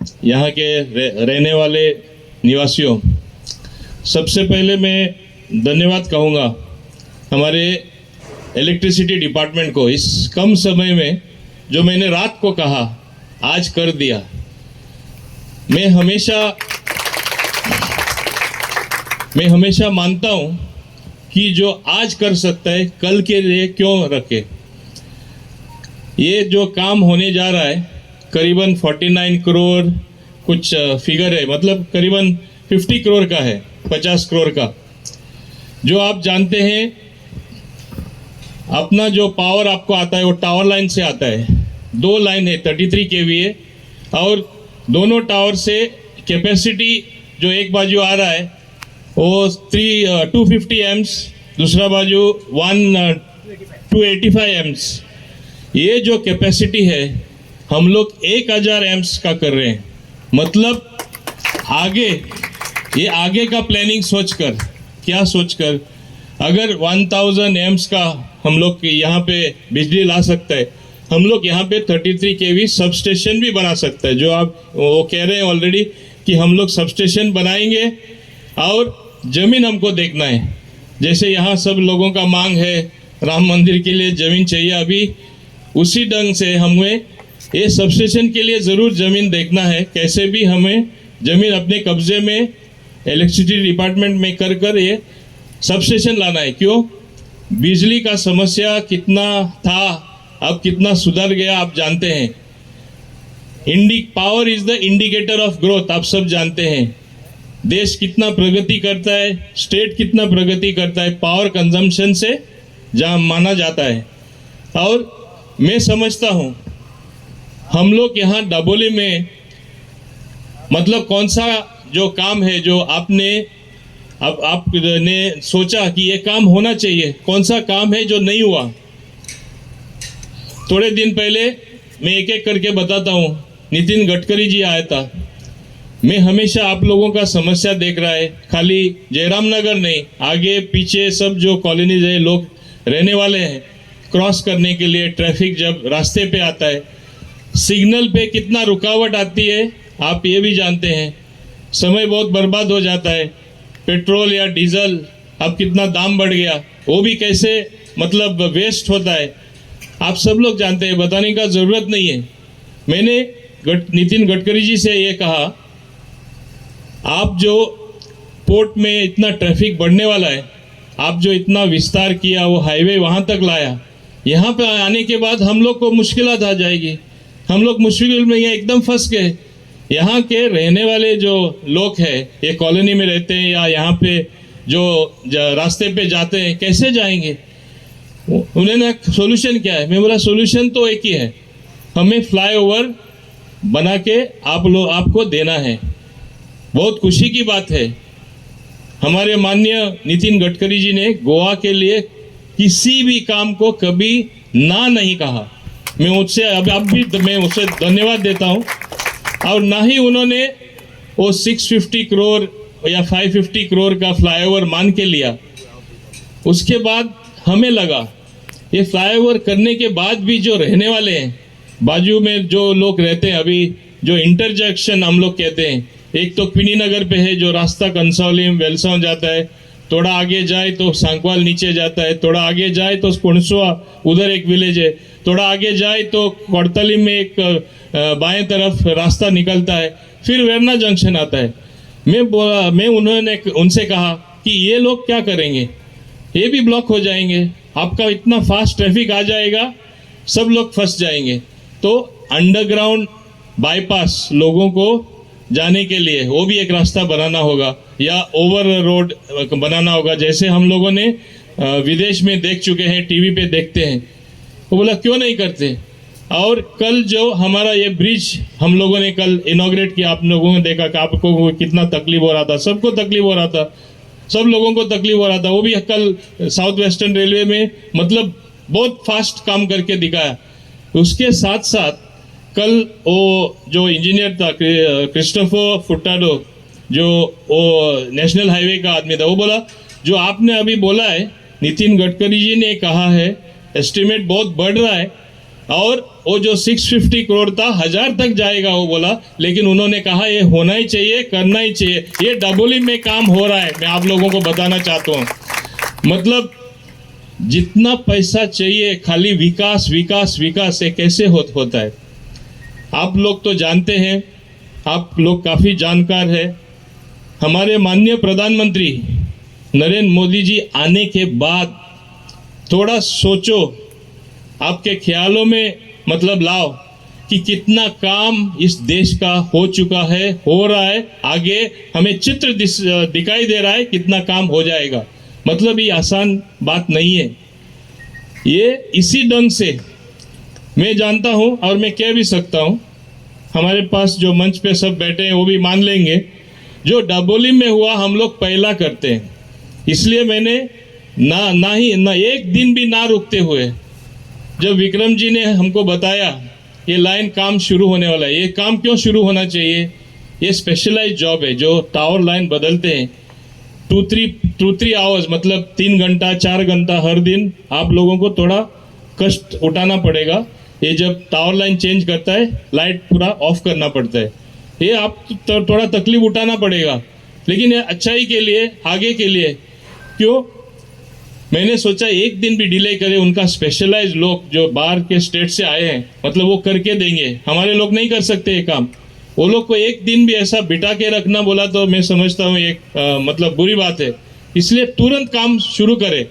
यहाँ के रहने वाले निवासियों, सबसे पहले मैं धन्यवाद कहूँगा हमारे इलेक्ट्रिसिटी डिपार्टमेंट को। इस कम समय में जो मैंने रात को कहा आज कर दिया। मैं हमेशा मानता हूँ कि जो आज कर सकता है कल के लिए क्यों रखे। ये जो काम होने जा रहा है करीबन 49 करोड़ कुछ फिगर है, मतलब करीबन 50 करोड़ का है, 50 करोड़ का। जो आप जानते हैं अपना जो पावर आपको आता है वो टावर लाइन से आता है। 2 लाइन है 33 kVA और दोनों टावर से कैपेसिटी जो एक बाजू आ रहा है वो 250 एम्स, दूसरा बाजू 285 एम्स। ये जो कैपेसिटी है हम लोग 1000 एम्स का कर रहे हैं। मतलब आगे का प्लानिंग सोचकर, क्या सोचकर, अगर 1000 एम्स का हम लोग यहाँ पे बिजली ला सकता है, हम लोग यहाँ पे 33 kV सब स्टेशन भी बना सकते हैं। जो आप वो कह रहे हैं ऑलरेडी कि हम लोग सब स्टेशन बनाएंगे और ज़मीन हमको देखना है। जैसे यहाँ सब लोगों का मांग है राम मंदिर के लिए ज़मीन चाहिए, अभी उसी ढंग से हमें ये सब स्टेशन के लिए ज़रूर ज़मीन देखना है। कैसे भी हमें ज़मीन अपने कब्जे में इलेक्ट्रिसिटी डिपार्टमेंट में कर ये सब स्टेशन लाना है। क्यों? बिजली का समस्या कितना था, अब कितना सुधर गया आप जानते हैं। Power is the indicator of growth, आप सब जानते हैं। देश कितना प्रगति करता है, स्टेट कितना प्रगति करता है, पावर कंजम्पशन से जहाँ माना जाता है। और मैं समझता हूँ हम लोग यहाँ डबोली में मतलब कौन सा जो काम है जो आपने सोचा कि ये काम होना चाहिए, कौन सा काम है जो नहीं हुआ। थोड़े दिन पहले मैं एक एक करके बताता हूँ। नितिन गडकरी जी आया था। मैं हमेशा आप लोगों का समस्या देख रहा है, खाली जयराम नगर नहीं, आगे पीछे सब जो कॉलोनीज है लोग रहने वाले हैं, क्रॉस करने के लिए ट्रैफिक जब रास्ते पे आता है, सिग्नल पे कितना रुकावट आती है आप ये भी जानते हैं। समय बहुत बर्बाद हो जाता है। पेट्रोल या डीजल अब कितना दाम बढ़ गया, वो भी कैसे मतलब वेस्ट होता है, आप सब लोग जानते हैं, बताने का ज़रूरत नहीं है। मैंने नितिन गडकरी जी से ये कहा, आप जो पोर्ट में इतना ट्रैफिक बढ़ने वाला है, आप जो इतना विस्तार किया, वो हाईवे वहाँ तक लाया, यहाँ पे आने के बाद हम लोग को मुश्किलात आ जाएगी। हम लोग मुश्किल में एकदम फंस गए। यहाँ के रहने वाले जो लोग हैं, ये कॉलोनी में रहते हैं या यहाँ पे जो रास्ते पे जाते हैं, कैसे जाएंगे? उन्होंने सोल्यूशन क्या है? मैं बोला सोल्यूशन तो एक ही है, हमें फ्लाईओवर बना के आपको देना है। बहुत खुशी की बात है हमारे माननीय नितिन गडकरी जी ने गोवा के लिए किसी भी काम को कभी ना नहीं कहा। मैं उससे अब भी मैं उसे धन्यवाद देता हूँ। और ना ही उन्होंने वो 650 करोड़ या 550 करोड़ का फ्लाईओवर मान के लिया। उसके बाद हमें लगा ये फ्लाईओवर करने के बाद भी जो रहने वाले हैं, बाजू में जो लोग रहते हैं, अभी जो इंटरजेक्शन हम लोग कहते हैं, एक तो पिनी नगर पे है जो रास्ता कंसौलिम वेलसांव जाता है, थोड़ा आगे जाए तो सांकवाल नीचे जाता है, थोड़ा आगे जाए तो पुणसुआ उधर एक विलेज है, थोड़ा आगे जाए तो कोड़तली में एक बाएं तरफ रास्ता निकलता है, फिर वेरना जंक्शन आता है। मैं उनसे कहा कि ये लोग क्या करेंगे, ये भी ब्लॉक हो जाएंगे, आपका इतना फास्ट ट्रैफिक आ जाएगा, सब लोग फंस जाएंगे। तो अंडरग्राउंड बाईपास लोगों को जाने के लिए वो भी एक रास्ता बनाना होगा या ओवर रोड बनाना होगा, जैसे हम लोगों ने विदेश में देख चुके हैं, टीवी पे देखते हैं। वो बोला क्यों नहीं करते। और कल जो हमारा ये ब्रिज हम लोगों ने कल इनॉग्रेट किया, आप लोगों ने देखा कि आपको कितना तकलीफ हो रहा था, सबको तकलीफ हो रहा था, सब लोगों को तकलीफ हो रहा था। वो भी कल साउथ वेस्टर्न रेलवे में मतलब बहुत फास्ट काम करके दिखाया। उसके साथ साथ कल वो जो इंजीनियर था क्रिस्टोफर फुटाडो, जो वो नेशनल हाईवे का आदमी था, वो बोला जो आपने अभी बोला है, नितिन गडकरी जी ने कहा है एस्टिमेट बहुत बढ़ रहा है और वो जो 650 करोड़ था 1000 तक जाएगा वो बोला, लेकिन उन्होंने कहा ये होना ही चाहिए, करना ही चाहिए। ये डबोली में काम हो रहा है, मैं आप लोगों को बताना चाहता हूँ। मतलब जितना पैसा चाहिए खाली विकास विकास विकास, ये कैसे होता है? आप लोग तो जानते हैं, आप लोग काफ़ी जानकार है। हमारे माननीय प्रधानमंत्री नरेंद्र मोदी जी आने के बाद थोड़ा सोचो, आपके ख्यालों में मतलब लाओ कि कितना काम इस देश का हो चुका है, हो रहा है, आगे हमें चित्र दिखाई दे रहा है कितना काम हो जाएगा। मतलब ये आसान बात नहीं है। ये इसी ढंग से मैं जानता हूँ और मैं कह भी सकता हूँ, हमारे पास जो मंच पे सब बैठे हैं वो भी मान लेंगे, जो डबोली में हुआ हम लोग पहला करते हैं। इसलिए मैंने ना एक दिन भी ना रुकते हुए, जब विक्रम जी ने हमको बताया ये लाइन काम शुरू होने वाला है, ये काम क्यों शुरू होना चाहिए? ये स्पेशलाइज जॉब है, जो टावर लाइन बदलते हैं 2-3 आवर्स, मतलब 3 घंटा 4 घंटा हर दिन आप लोगों को थोड़ा कष्ट उठाना पड़ेगा। ये जब टावर लाइन चेंज करता है, लाइट पूरा ऑफ करना पड़ता है, ये आप थोड़ा तकलीफ उठाना पड़ेगा, लेकिन ये अच्छाई के लिए, आगे के लिए। क्यों? मैंने सोचा एक दिन भी डिले करे, उनका स्पेशलाइज लोग जो बाहर के स्टेट से आए हैं, मतलब वो करके देंगे, हमारे लोग नहीं कर सकते ये काम। वो लोग को एक दिन भी ऐसा बिठा के रखना बोला तो मैं समझता हूँ एक मतलब बुरी बात है। इसलिए तुरंत काम शुरू करें।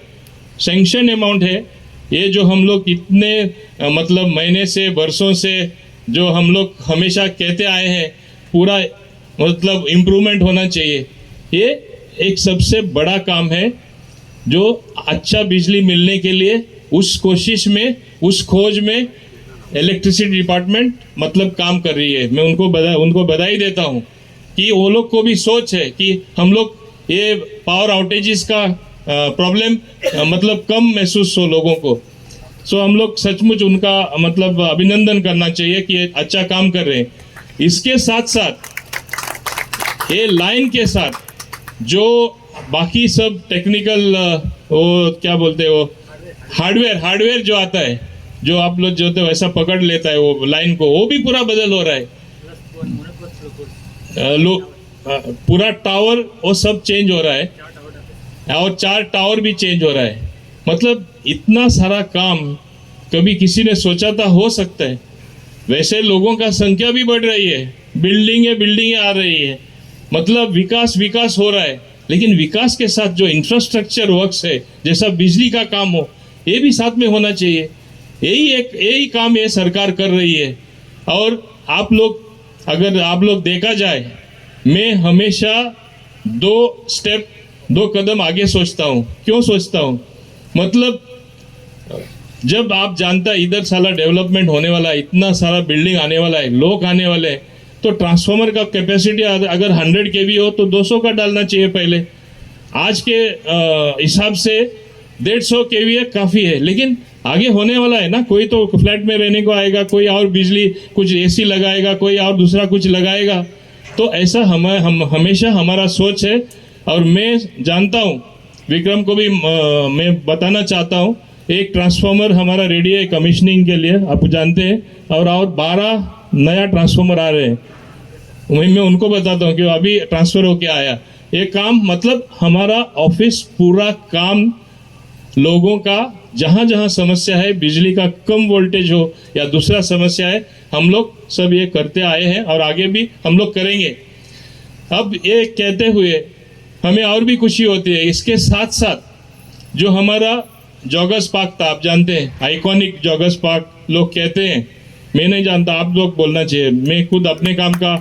सैंक्शन अमाउंट है ये, जो हम लोग इतने मतलब महीने से, वर्षों से जो हम लोग हमेशा कहते आए हैं, पूरा मतलब इम्प्रूवमेंट होना चाहिए। ये एक सबसे बड़ा काम है जो अच्छा बिजली मिलने के लिए उस कोशिश में, उस खोज में इलेक्ट्रिसिटी डिपार्टमेंट मतलब काम कर रही है। मैं उनको बधाई देता हूँ कि वो लोग को भी सोच है कि हम लोग ये पावर आउटेजेस का प्रॉब्लम मतलब कम महसूस हो लोगों को। सो हम लोग सचमुच उनका मतलब अभिनंदन करना चाहिए कि ये अच्छा काम कर रहे हैं। इसके साथ साथ ये लाइन के साथ जो बाकी सब टेक्निकल वो क्या बोलते हैं, वो हार्डवेयर जो आता है, जो आप लोग जो तो वैसा पकड़ लेता है वो लाइन को, वो भी पूरा बदल हो रहा है। पूरा टावर वो सब चेंज हो रहा है, और 4 टावर भी चेंज हो रहा है। मतलब इतना सारा काम कभी किसी ने सोचा था हो सकता है? वैसे लोगों का संख्या भी बढ़ रही है, बिल्डिंगें आ रही है, मतलब विकास हो रहा है। लेकिन विकास के साथ जो इंफ्रास्ट्रक्चर वर्क्स है, जैसा बिजली का काम हो, ये भी साथ में होना चाहिए। यही काम ये सरकार कर रही है। और आप लोग देखा जाए, मैं हमेशा 2 कदम आगे सोचता हूँ। क्यों सोचता हूँ? मतलब जब आप जानता है इधर साला डेवलपमेंट होने वाला है, इतना सारा बिल्डिंग आने वाला है, लोग आने वाले हैं, तो ट्रांसफार्मर का कैपेसिटी अगर 100 kV हो तो 200 का डालना चाहिए पहले। आज के हिसाब से 150 kV काफ़ी है, लेकिन आगे होने वाला है ना, कोई तो फ्लैट में रहने को आएगा, कोई और बिजली कुछ AC लगाएगा, कोई और दूसरा कुछ लगाएगा। तो ऐसा हम हमेशा हमारा सोच है। और मैं जानता हूँ, विक्रम को भी मैं बताना चाहता हूँ, एक ट्रांसफार्मर हमारा रेडी है कमिश्निंग के लिए, आप जानते हैं, और 12 नया ट्रांसफार्मर आ रहे हैं। मैं उनको बताता हूँ कि अभी ट्रांसफर होके आया। ये काम मतलब हमारा ऑफिस पूरा काम लोगों का जहाँ जहाँ समस्या है, बिजली का कम वोल्टेज हो या दूसरा समस्या है, हम लोग सब ये करते आए हैं और आगे भी हम लोग करेंगे। अब ये कहते हुए हमें और भी खुशी होती है। इसके साथ साथ जो हमारा जॉगर्स पार्क था, आप जानते हैं, आइकॉनिक जॉगर्स पार्क लोग कहते हैं, मैं नहीं जानता, आप लोग बोलना चाहिए। मैं खुद अपने काम का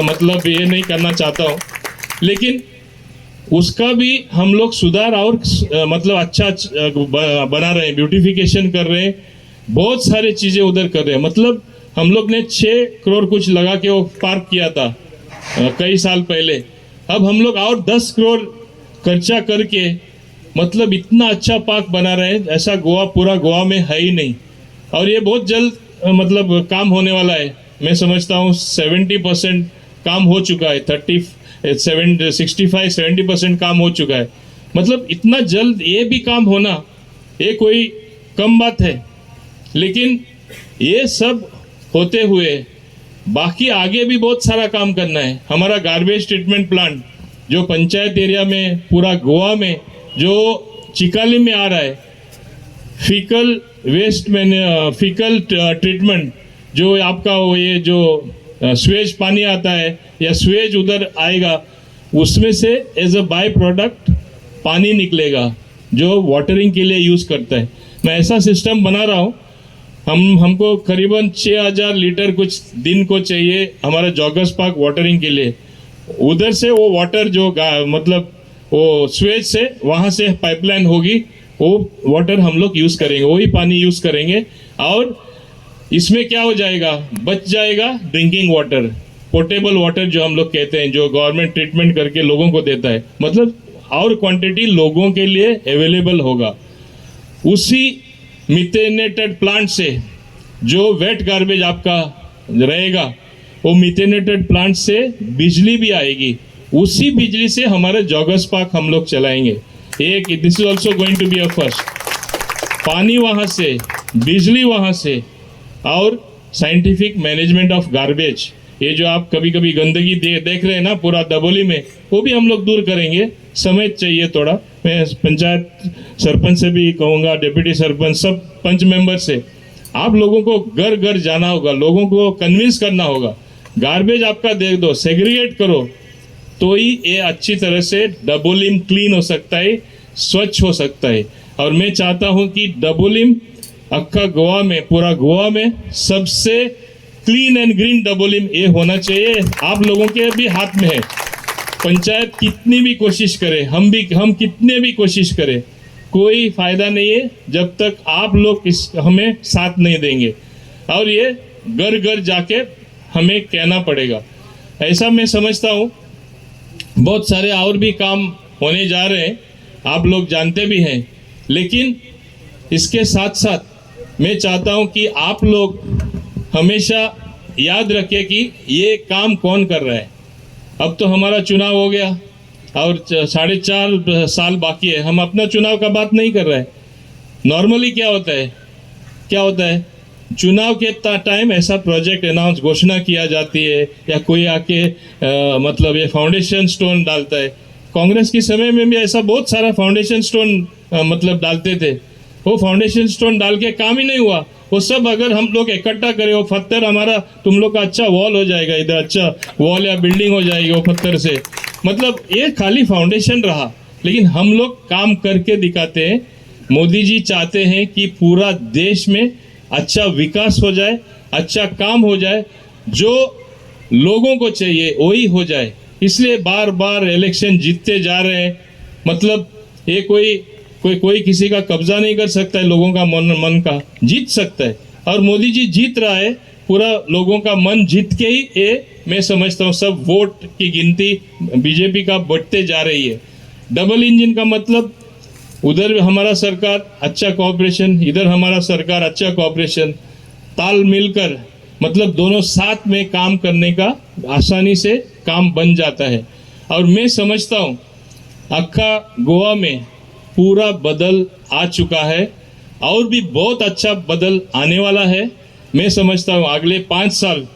मतलब ये नहीं करना चाहता हूँ, लेकिन उसका भी हम लोग सुधार और मतलब अच्छा बना रहे हैं, ब्यूटिफिकेशन कर रहे हैं, बहुत सारे चीज़ें उधर कर रहे हैं। मतलब हम लोग ने 6 करोड़ कुछ लगा के वो पार्क किया था कई साल पहले। अब हम लोग और 10 करोड़ खर्चा करके मतलब इतना अच्छा पार्क बना रहे हैं, ऐसा पूरा गोवा में है ही नहीं। और ये बहुत जल्द मतलब काम होने वाला है। मैं समझता हूँ 70% काम हो चुका है, 65-70% काम हो चुका है। मतलब इतना जल्द ये भी काम होना, ये कोई कम बात है। लेकिन ये सब होते हुए बाकी आगे भी बहुत सारा काम करना है। हमारा गार्बेज ट्रीटमेंट प्लांट जो पंचायत एरिया में पूरा गोवा में जो चिकाली में आ रहा है, फीकल वेस्ट में फीकल ट्रीटमेंट जो आपका वो ये जो स्वेज पानी आता है या स्वेज उधर आएगा, उसमें से एज अ बाय प्रोडक्ट पानी निकलेगा जो वाटरिंग के लिए यूज़ करता है। मैं ऐसा सिस्टम बना रहा हूँ। हमको करीबन 6000 लीटर कुछ दिन को चाहिए हमारा जॉगर्स पार्क वाटरिंग के लिए। उधर से वो वाटर जो मतलब वो स्वेज से वहाँ से पाइपलाइन होगी, वो वाटर हम लोग यूज़ करेंगे, वही पानी यूज़ करेंगे। और इसमें क्या हो जाएगा, बच जाएगा ड्रिंकिंग वाटर, पोर्टेबल वाटर जो हम लोग कहते हैं, जो गवर्नमेंट ट्रीटमेंट करके लोगों को देता है, मतलब और क्वांटिटी लोगों के लिए अवेलेबल होगा। उसी मिथेनेटेड प्लांट से जो वेट गार्बेज आपका रहेगा, वो मिथेनेटेड प्लांट से बिजली भी आएगी। उसी बिजली से हमारे जॉगर्स पार्क हम लोग चलाएंगे। एक this is also going to be a first. पानी वहाँ से, बिजली वहाँ से, और साइंटिफिक मैनेजमेंट ऑफ गार्बेज। ये जो आप कभी कभी गंदगी देख रहे हैं ना पूरा दबोली में, वो भी हम लोग दूर करेंगे। समय चाहिए थोड़ा। मैं पंचायत सरपंच से भी कहूँगा, डिप्टी सरपंच, सब पंच मेंबर से, आप लोगों को घर घर जाना होगा, लोगों को कन्विंस करना होगा। गार्बेज आपका दे दो, सेग्रीगेट करो, तो ही ये अच्छी तरह से डबोलिम क्लीन हो सकता है, स्वच्छ हो सकता है। और मैं चाहता हूँ कि डबोलिम अक्का गोवा में, पूरा गोवा में सबसे क्लीन एंड ग्रीन डबोलिम ये होना चाहिए। आप लोगों के भी हाथ में है। पंचायत कितनी भी कोशिश करे, हम कितने भी कोशिश करें, कोई फायदा नहीं है जब तक आप लोग हमें साथ नहीं देंगे। और ये घर घर जाके हमें कहना पड़ेगा। ऐसा मैं समझता हूँ बहुत सारे और भी काम होने जा रहे हैं, आप लोग जानते भी हैं। लेकिन इसके साथ साथ मैं चाहता हूँ कि आप लोग हमेशा याद रखें कि ये काम कौन कर रहा है। अब तो हमारा चुनाव हो गया और 4.5 साल बाकी है। हम अपना चुनाव का बात नहीं कर रहे हैं। नॉर्मली क्या होता है चुनाव के टाइम ऐसा प्रोजेक्ट अनाउंस, घोषणा किया जाती है, या कोई आके मतलब ये फाउंडेशन स्टोन डालता है। कांग्रेस के समय में भी ऐसा बहुत सारा फाउंडेशन स्टोन मतलब डालते थे। वो फाउंडेशन स्टोन डाल के काम ही नहीं हुआ। वो सब अगर हम लोग इकट्ठा करें, वो पत्थर हमारा, तुम लोग का अच्छा वॉल हो जाएगा, इधर अच्छा वॉल या बिल्डिंग हो जाएगी वो पत्थर से। मतलब ये खाली फाउंडेशन रहा, लेकिन हम लोग काम करके दिखाते हैं। मोदी जी चाहते हैं कि पूरा देश में अच्छा विकास हो जाए, अच्छा काम हो जाए, जो लोगों को चाहिए वही हो जाए। इसलिए बार बार इलेक्शन जीतते जा रहे हैं। मतलब ये कोई किसी का कब्जा नहीं कर सकता है, लोगों का मन का जीत सकता है। और मोदी जी जीत रहा है, पूरा लोगों का मन जीत के ही ये मैं समझता हूँ सब वोट की गिनती बीजेपी का बढ़ते जा रही है। डबल इंजन का मतलब उधर हमारा सरकार अच्छा कोऑपरेशन, इधर हमारा सरकार अच्छा कोऑपरेशन, ताल मिलकर मतलब दोनों साथ में काम करने का आसानी से काम बन जाता है। और मैं समझता हूँ अक्का गोवा में पूरा बदल आ चुका है और भी बहुत अच्छा बदल आने वाला है। मैं समझता हूँ अगले 5 साल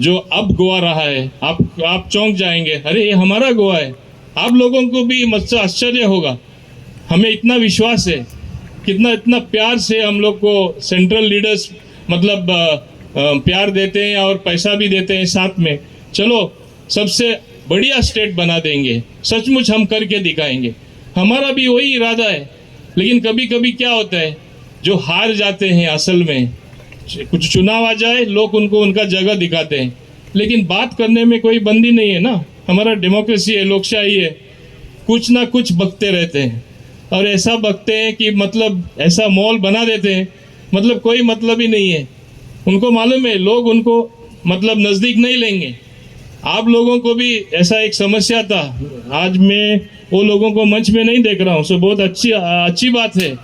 जो अब गोवा रहा है, आप चौंक जाएंगे, अरे ये हमारा गोवा है। आप लोगों को भी मुझसे आश्चर्य होगा। हमें इतना विश्वास है, इतना प्यार से हम लोग को सेंट्रल लीडर्स मतलब प्यार देते हैं और पैसा भी देते हैं साथ में। चलो सबसे बढ़िया स्टेट बना देंगे, सचमुच हम करके दिखाएंगे। हमारा भी वही इरादा है। लेकिन कभी कभी क्या होता है, जो हार जाते हैं असल में, कुछ चुनाव आ जाए लोग उनको उनका जगह दिखाते हैं, लेकिन बात करने में कोई बंदी नहीं है ना। हमारा डेमोक्रेसी है, लोकशाही है, कुछ ना कुछ बकते रहते हैं। और ऐसा बकते हैं कि मतलब ऐसा माहौल बना देते हैं, मतलब कोई मतलब ही नहीं है। उनको मालूम है लोग उनको मतलब नज़दीक नहीं लेंगे। आप लोगों को भी ऐसा एक समस्या था। आज मैं वो लोगों को मंच में नहीं देख रहा हूँ, सो बहुत अच्छी बात है।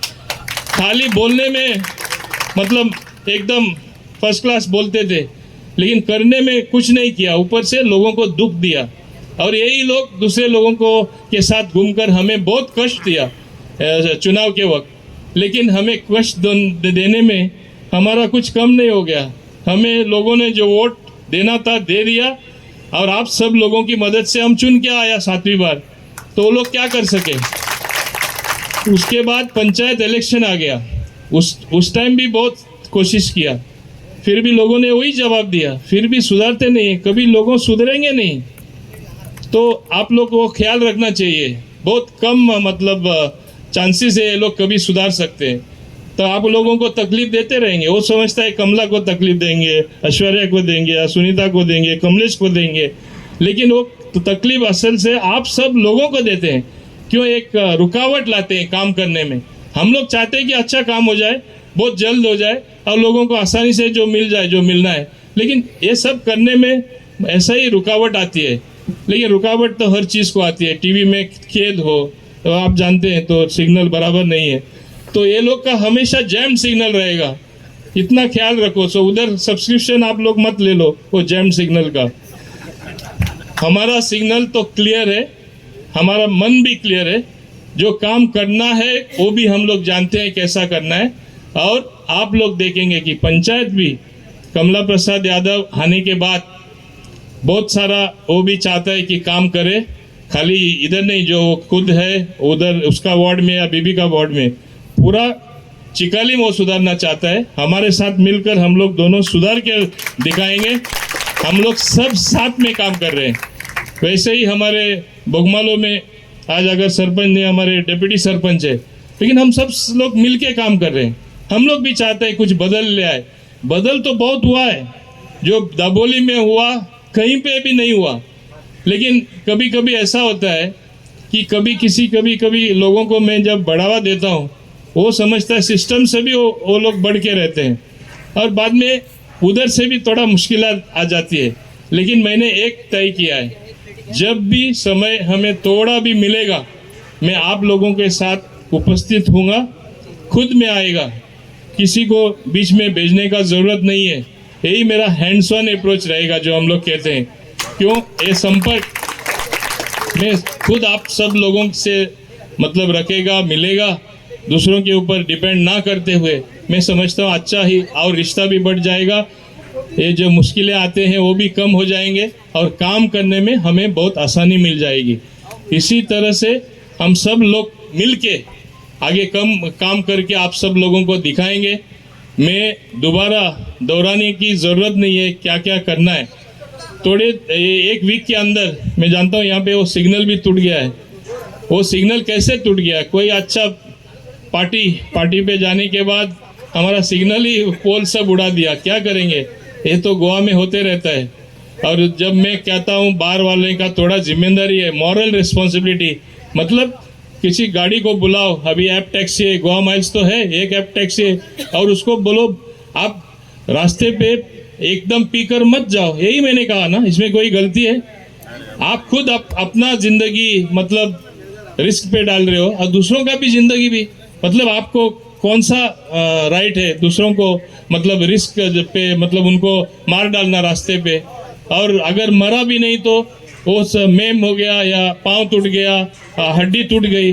खाली बोलने में मतलब एकदम फर्स्ट क्लास बोलते थे, लेकिन करने में कुछ नहीं किया, ऊपर से लोगों को दुख दिया। और यही लोग दूसरे लोगों को के साथ घूमकर हमें बहुत कष्ट दिया चुनाव के वक्त। लेकिन हमें कष्ट देने में हमारा कुछ कम नहीं हो गया। हमें लोगों ने जो वोट देना था दे दिया, और आप सब लोगों की मदद से हम चुन के आया 7वीं बार, तो वो लोग क्या कर सके। उसके बाद पंचायत इलेक्शन आ गया, उस टाइम भी बहुत कोशिश किया, फिर भी लोगों ने वही जवाब दिया, फिर भी सुधरते नहीं, कभी लोगों सुधरेंगे नहीं। तो आप लोग को ख्याल रखना चाहिए, बहुत कम मतलब चांसेस है ये लोग कभी सुधार सकते हैं। तो आप लोगों को तकलीफ देते रहेंगे। वो समझता है कमला को तकलीफ देंगे, ऐश्वर्या को देंगे, सुनीता को देंगे, कमलेश को देंगे, लेकिन वो तकलीफ असल से आप सब लोगों को देते हैं। क्यों एक रुकावट लाते हैं काम करने में। हम लोग चाहते हैं कि अच्छा काम हो जाए, बहुत जल्द हो जाए, और लोगों को आसानी से जो मिल जाए, जो मिलना है। लेकिन ये सब करने में ऐसा ही रुकावट आती है। लेकिन रुकावट तो हर चीज़ को आती है। टीवी में खेद हो तो आप जानते हैं, तो सिग्नल बराबर नहीं है, तो ये लोग का हमेशा जैम सिग्नल रहेगा, इतना ख्याल रखो। सो उधर सब्सक्रिप्शन आप लोग मत ले लो वो जैम सिग्नल का। हमारा सिग्नल तो क्लियर है, हमारा मन भी क्लियर है, जो काम करना है वो भी हम लोग जानते हैं कैसा करना है। और आप लोग देखेंगे कि पंचायत भी कमला प्रसाद यादव आने के बाद बहुत सारा वो भी चाहता है कि काम करे, खाली इधर नहीं, जो खुद है उधर उसका वार्ड में या बीबी का वार्ड में, पूरा चिकाली में वो सुधारना चाहता है। हमारे साथ मिलकर हम लोग दोनों सुधार के दिखाएंगे। हम लोग सब साथ में काम कर रहे हैं। वैसे ही हमारे बोगमालो में आज अगर सरपंच नहीं, हमारे डिप्टी सरपंच है, लेकिन हम सब लोग मिल के काम कर रहे हैं। हम लोग भी चाहते हैं कुछ बदल ले आए। बदल तो बहुत हुआ है, जो दाबोली में हुआ कहीं पे भी नहीं हुआ। लेकिन कभी कभी ऐसा होता है कि कभी लोगों को मैं जब बढ़ावा देता हूँ, वो समझता है सिस्टम से भी वो लोग बढ़ के रहते हैं, और बाद में उधर से भी थोड़ा मुश्किलात आ जाती है। लेकिन मैंने एक तय किया है, जब भी समय हमें थोड़ा भी मिलेगा, मैं आप लोगों के साथ उपस्थित होऊंगा, खुद में आएगा, किसी को बीच में भेजने का ज़रूरत नहीं है। यही मेरा हैंड्स ऑन अप्रोच रहेगा, जो हम लोग कहते हैं। क्यों ये संपर्क में खुद आप सब लोगों से मतलब रखेगा, मिलेगा, दूसरों के ऊपर डिपेंड ना करते हुए, मैं समझता हूँ अच्छा ही, और रिश्ता भी बढ़ जाएगा। ये जो मुश्किलें आते हैं वो भी कम हो जाएंगे, और काम करने में हमें बहुत आसानी मिल जाएगी। इसी तरह से हम सब लोग मिल के आगे काम करके आप सब लोगों को दिखाएंगे। मैं दोबारा दोहराने की ज़रूरत नहीं है क्या क्या करना है। थोड़े एक वीक के अंदर मैं जानता हूँ यहाँ पे वो सिग्नल भी टूट गया है। वो सिग्नल कैसे टूट गया? कोई अच्छा पार्टी पे जाने के बाद हमारा सिग्नल ही पोल सब उड़ा दिया। क्या करेंगे? ये तो गोवा में होते रहता है। और जब मैं कहता हूँ बाहर वाले का थोड़ा जिम्मेदारी है, मॉरल रिस्पॉन्सिबिलिटी, मतलब किसी गाड़ी को बुलाओ, अभी ऐप टैक्सी है, गोवा माइल्स तो है, एक ऐप टैक्सी है, और उसको बोलो आप रास्ते पे एकदम पीकर मत जाओ। यही मैंने कहा ना, इसमें कोई गलती है? आप खुद अपना जिंदगी मतलब रिस्क पे डाल रहे हो, और दूसरों का भी जिंदगी भी। मतलब आपको कौन सा राइट है दूसरों को मतलब रिस्क पे मतलब उनको मार डालना रास्ते पे? और अगर मरा भी नहीं तो वो मेम हो गया या पाँव टूट गया, हड्डी टूट गई,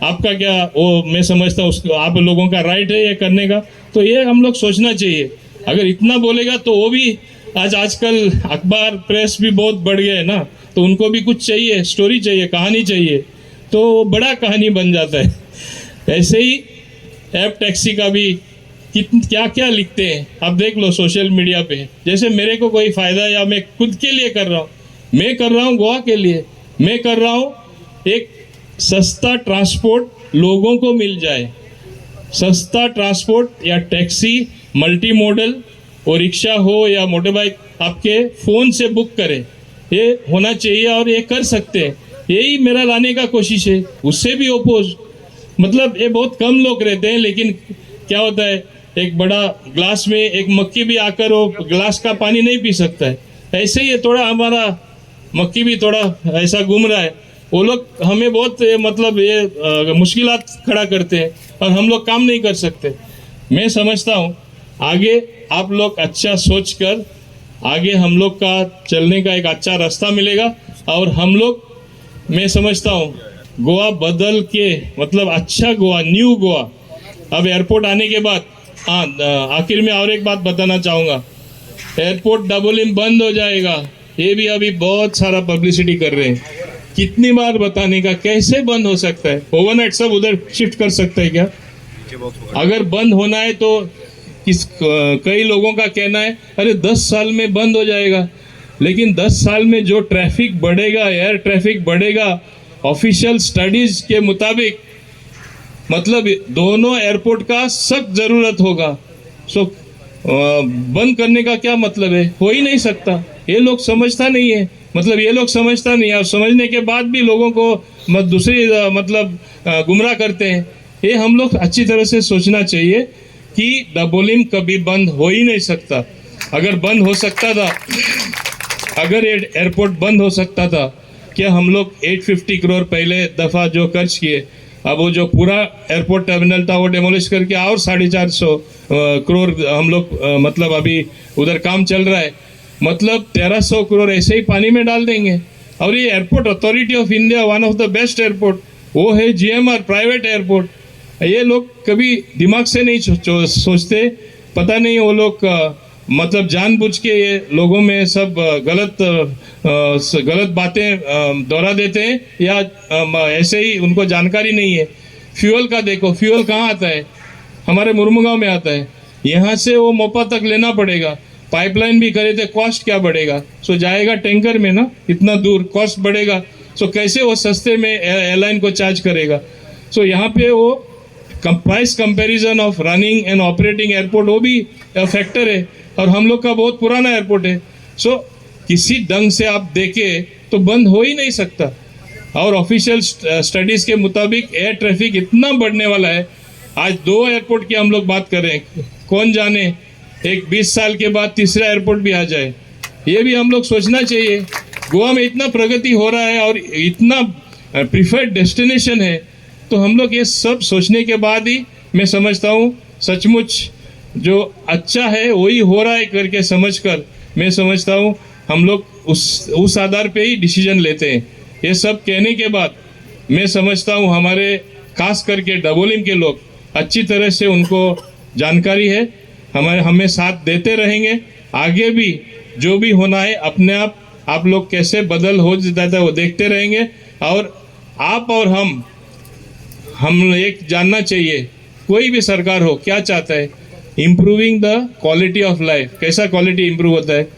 आपका क्या वो? मैं समझता हूँ उसको आप लोगों का राइट है ये करने का। तो ये हम लोग सोचना चाहिए। अगर इतना बोलेगा तो वो भी आजकल अखबार प्रेस भी बहुत बढ़ गए है ना, तो उनको भी कुछ चाहिए, स्टोरी चाहिए, कहानी चाहिए, तो बड़ा कहानी बन जाता है। ऐसे ही ऐप टैक्सी का भी क्या क्या लिखते हैं आप देख लो सोशल मीडिया पे। जैसे मेरे को कोई फ़ायदा या मैं खुद के लिए कर रहा हूँ, मैं कर रहा हूँ गोवा के लिए, मैं कर रहा हूँ एक सस्ता ट्रांसपोर्ट लोगों को मिल जाए। सस्ता ट्रांसपोर्ट या टैक्सी मल्टी मॉडल और रिक्शा हो या मोटर बाइक आपके फ़ोन से बुक करें, ये होना चाहिए और ये कर सकते हैं। यही मेरा लाने का कोशिश है। उससे भी ओपोज मतलब ये बहुत कम लोग रहते हैं, लेकिन क्या होता है एक बड़ा ग्लास में एक मक्खी भी आकर वो ग्लास का पानी नहीं पी सकता है। ऐसे ही थोड़ा हमारा मक्खी भी थोड़ा ऐसा घूम रहा है। वो लोग हमें बहुत मतलब ये मुश्किलात खड़ा करते हैं और हम लोग काम नहीं कर सकते। मैं समझता हूँ आगे आप लोग अच्छा सोच कर आगे हम लोग का चलने का एक अच्छा रास्ता मिलेगा। और हम लोग मैं समझता हूँ गोवा बदल के मतलब अच्छा गोवा, न्यू गोवा। अब एयरपोर्ट आने के बाद हाँ, आखिर में और एक बात बताना चाहूँगा, एयरपोर्ट दाबोलिम बंद हो जाएगा, ये भी अभी बहुत सारा पब्लिसिटी कर रहे हैं। कितनी बार बताने का, कैसे बंद हो सकता है? ओवरनाइट सब उधर शिफ्ट कर सकता है क्या? अगर बंद होना है तो कई लोगों का कहना है अरे 10 साल में बंद हो जाएगा, लेकिन 10 साल में जो ट्रैफिक बढ़ेगा, एयर ट्रैफिक बढ़ेगा, ऑफिशियल स्टडीज के मुताबिक मतलब दोनों एयरपोर्ट का सख्त जरूरत होगा। सो बंद करने का क्या मतलब है? हो ही नहीं सकता। ये लोग समझता नहीं है, मतलब ये लोग समझता नहीं है, और समझने के बाद भी लोगों को दूसरी मतलब गुमराह करते हैं। ये हम लोग अच्छी तरह से सोचना चाहिए कि दाबोलिम कभी बंद हो ही नहीं सकता। अगर बंद हो सकता था, अगर एयरपोर्ट बंद हो सकता था, क्या हम लोग 850 करोड़ पहले दफ़ा जो खर्च किए, अब वो जो पूरा एयरपोर्ट टर्मिनल था वो डेमोलिश करके और 450 करोड़ हम लोग मतलब अभी उधर काम चल रहा है, मतलब 1300 करोड़ ऐसे ही पानी में डाल देंगे। और ये airport authority of India, one of the best airport, वो है GMR प्राइवेट एयरपोर्ट। ये लोग कभी दिमाग से नहीं सोचते, पता नहीं वो लोग मतलब जानबूझ के ये लोगों में सब गलत बातें दोहरा देते हैं, या ऐसे ही उनको जानकारी नहीं है। फ्यूल का देखो, फ्यूल कहाँ आता है? हमारे मुरमुगांव में आता है। यहाँ से वो मोपा तक लेना पड़ेगा, पाइपलाइन भी करे तो कॉस्ट क्या बढ़ेगा? सो जाएगा टैंकर में ना, इतना दूर कॉस्ट बढ़ेगा। सो कैसे वो सस्ते में एयरलाइन को चार्ज करेगा? सो यहाँ पे वो price comparison of running and operating airport, वो भी फैक्टर है, और हम लोग का बहुत पुराना एयरपोर्ट है। सो किसी ढंग से आप देखें तो बंद हो ही नहीं सकता। और ऑफिशियल स्टडीज़ के मुताबिक एयर ट्रैफिक इतना बढ़ने वाला है, आज 2 एयरपोर्ट की हम लोग बात कर रहे हैं, कौन जाने एक 20 साल के बाद तीसरा एयरपोर्ट भी आ जाए। ये भी हम लोग सोचना चाहिए। गोवा में इतना प्रगति हो रहा है और इतना प्रीफर्ड डेस्टिनेशन है, तो हम लोग ये सब सोचने के बाद ही मैं समझता हूँ सचमुच जो अच्छा है वही हो रहा है करके समझकर मैं समझता हूँ हम लोग उस आधार पे ही डिसीजन लेते हैं। ये सब कहने के बाद मैं समझता हूँ हमारे खास करके दाबोलिम के लोग अच्छी तरह से उनको जानकारी है, हमें साथ देते रहेंगे। आगे भी जो भी होना है अपने आप लोग कैसे बदल हो जाता है वो देखते रहेंगे। और आप और हम एक जानना चाहिए, कोई भी सरकार हो क्या चाहता है? Improving the quality of life. कैसा क्वालिटी इम्प्रूव होता है?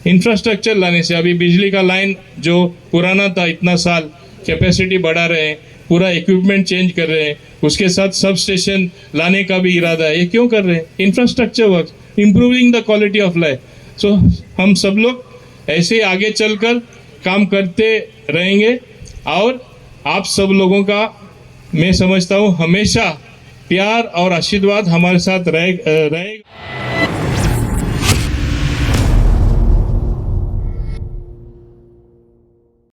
इंफ्रास्ट्रक्चर लाने से। अभी बिजली का लाइन जो पुराना था इतना साल, कैपेसिटी बढ़ा रहे हैं, पूरा इक्विपमेंट चेंज कर रहे हैं, उसके साथ सब स्टेशन लाने का भी इरादा है। ये क्यों कर रहे हैं? Infrastructure work, improving the quality of life. So हम सब लोग ऐसे ही आगे चलकर काम करते रहेंगे, और आप सब लोगों का मैं समझता हूँ हमेशा प्यार और आशीर्वाद हमारे साथ रहेगा।